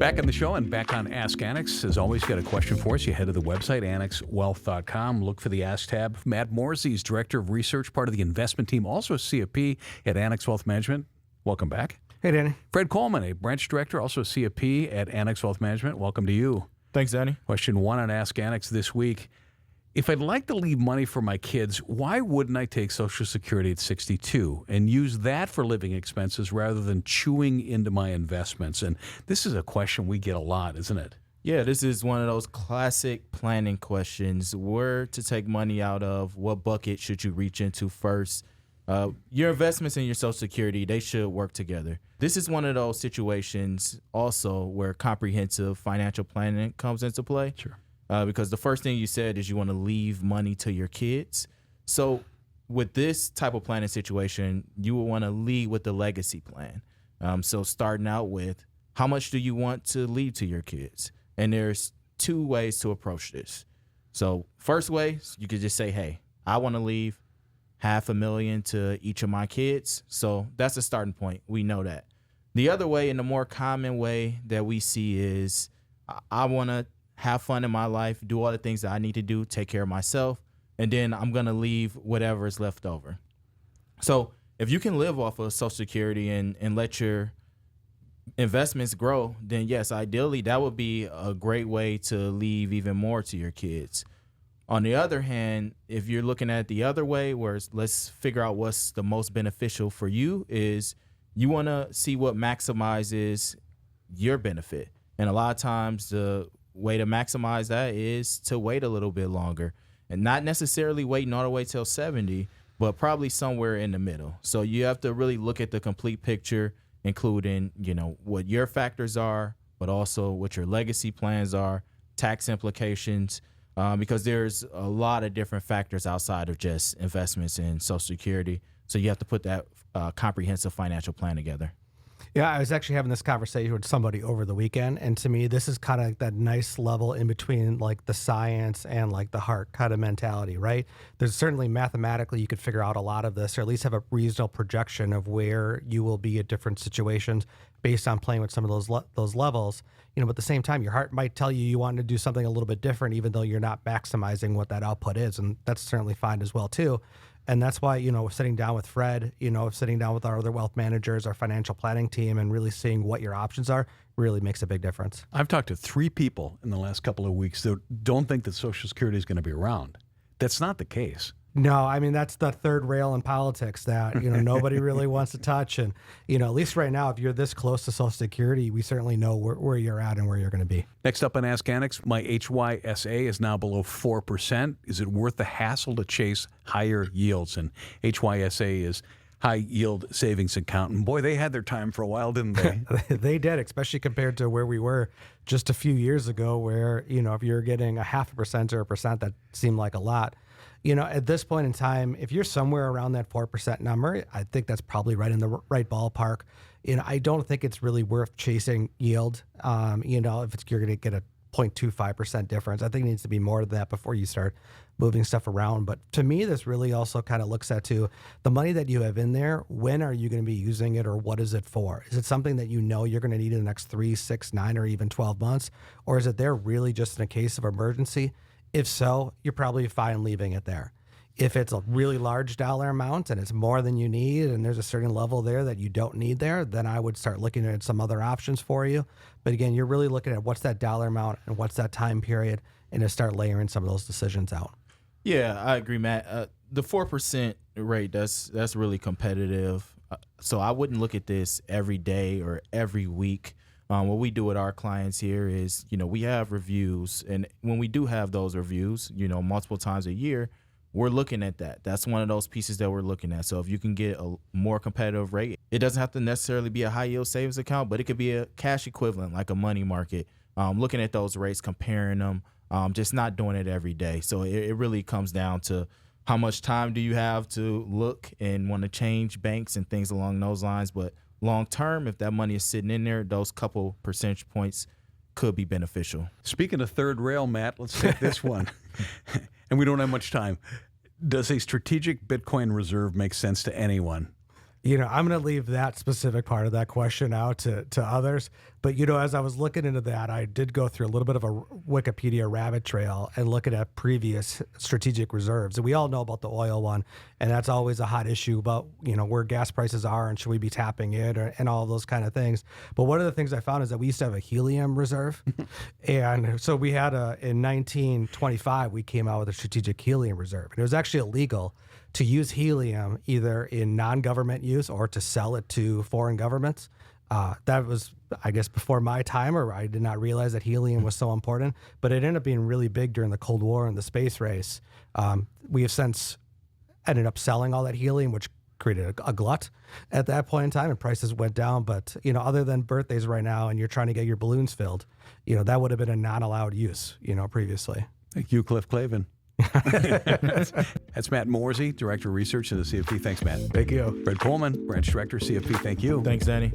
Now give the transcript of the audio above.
Back on the show and back on Ask Annex. As always, got a question for us. You head to the website, annexwealth.com. Look for the Ask tab. Matt Morzy is Director of Research, part of the investment team, also a CFP at Annex Wealth Management. Welcome back. Hey, Danny. Fred Coleman, a branch director, also a CFP at Annex Wealth Management. Welcome to you. Thanks, Danny. Question 1 on Ask Annex this week. If I'd like to leave money for my kids, why wouldn't I take Social Security at 62 and use that for living expenses rather than chewing into my investments? And this is a question we get a lot, isn't it? Yeah, this is one of those classic planning questions. Where to take money out of? What bucket should you reach into first? Your investments and your Social Security, they should work together. This is one of those situations also where comprehensive financial planning comes into play. Sure. Because the first thing you said is you want to leave money to your kids. So with this type of planning situation, you would want to lead with the legacy plan. So starting out with, how much do you want to leave to your kids? And there's 2 ways to approach this. So first way, you could just say, hey, I want to leave $500,000 to each of my kids. So that's a starting point. We know that. The other way, and the more common way that we see, is I want to have fun in my life, do all the things that I need to do, take care of myself, and then I'm going to leave whatever is left over. So if you can live off of Social Security and let your investments grow, then yes, ideally that would be a great way to leave even more to your kids. On the other hand, if you're looking at the other way, where let's figure out what's the most beneficial for you, is you want to see what maximizes your benefit. And a lot of times the way to maximize that is to wait a little bit longer, and not necessarily waiting all the way till 70, but probably somewhere in the middle. So you have to really look at the complete picture, including, what your factors are, but also what your legacy plans are, tax implications, because there's a lot of different factors outside of just investments in Social Security. So you have to put that comprehensive financial plan together. Yeah, I was actually having this conversation with somebody over the weekend, and to me, this is kind of that nice level in between, like the science and like the heart kind of mentality, right? There's certainly mathematically you could figure out a lot of this, or at least have a reasonable projection of where you will be at different situations based on playing with some of those levels. But at the same time, your heart might tell you want to do something a little bit different, even though you're not maximizing what that output is, and that's certainly fine as well too. And that's why, sitting down with Fred, sitting down with our other wealth managers, our financial planning team, and really seeing what your options are really makes a big difference. I've talked to 3 people in the last couple of weeks that don't think that Social Security is going to be around. That's not the case. No, I mean, that's the third rail in politics that, nobody really wants to touch. And, at least right now, if you're this close to Social Security, we certainly know where you're at and where you're going to be. Next up on Ask Annex, my HYSA is now below 4%. Is it worth the hassle to chase higher yields? And HYSA is high yield savings account. And boy, they had their time for a while, didn't they? They did, especially compared to where we were just a few years ago, where, if you're getting 0.5% or 1%, that seemed like a lot. At this point in time, if you're somewhere around that 4% number, I think that's probably right in the right ballpark. I don't think it's really worth chasing yield. If you're going to get a 0.25% difference, I think it needs to be more than that before you start moving stuff around. But to me, this really also kind of looks at the money that you have in there. When are you going to be using it, or what is it for? Is it something that you're going to need in the next 3, 6, 9, or even 12 months? Or is it there really just in a case of emergency? If so, you're probably fine leaving it there. If it's a really large dollar amount and it's more than you need and there's a certain level there that you don't need there, then I would start looking at some other options for you. But again, you're really looking at what's that dollar amount and what's that time period, and to start layering some of those decisions out. Yeah, I agree, Matt. The 4% rate, that's really competitive. So I wouldn't look at this every day or every week. What we do with our clients here is, we have reviews, and when we do have those reviews, multiple times a year, we're looking at that. That's one of those pieces that we're looking at. So if you can get a more competitive rate, it doesn't have to necessarily be a high yield savings account, but it could be a cash equivalent, like a money market. Looking at those rates, comparing them, just not doing it every day. So it really comes down to how much time do you have to look and want to change banks and things along those lines. But long term, if that money is sitting in there, those couple percentage points could be beneficial. Speaking of third rail, Matt, let's take this one. And we don't have much time. Does a strategic Bitcoin reserve make sense to anyone? I'm going to leave that specific part of that question out to others. But, as I was looking into that, I did go through a little bit of a Wikipedia rabbit trail and looking at previous strategic reserves. And we all know about the oil one, and that's always a hot issue about, where gas prices are and should we be tapping it and all those kind of things. But one of the things I found is that we used to have a helium reserve. And so we had in 1925, we came out with a strategic helium reserve. And it was actually illegal to use helium either in non-government use or to sell it to foreign governments. That was, I guess, before my time, or I did not realize that helium was so important, but it ended up being really big during the Cold War and the space race. We have since ended up selling all that helium, which created a glut at that point in time, and prices went down. But, other than birthdays right now and you're trying to get your balloons filled, that would have been a non-allowed use, previously. Thank you, Cliff Clavin. That's Matt Morzy, Director of Research in the CFP. Thanks, Matt. Thank you. Fred Coleman, Branch Director, CFP. Thank you. Thanks, Danny.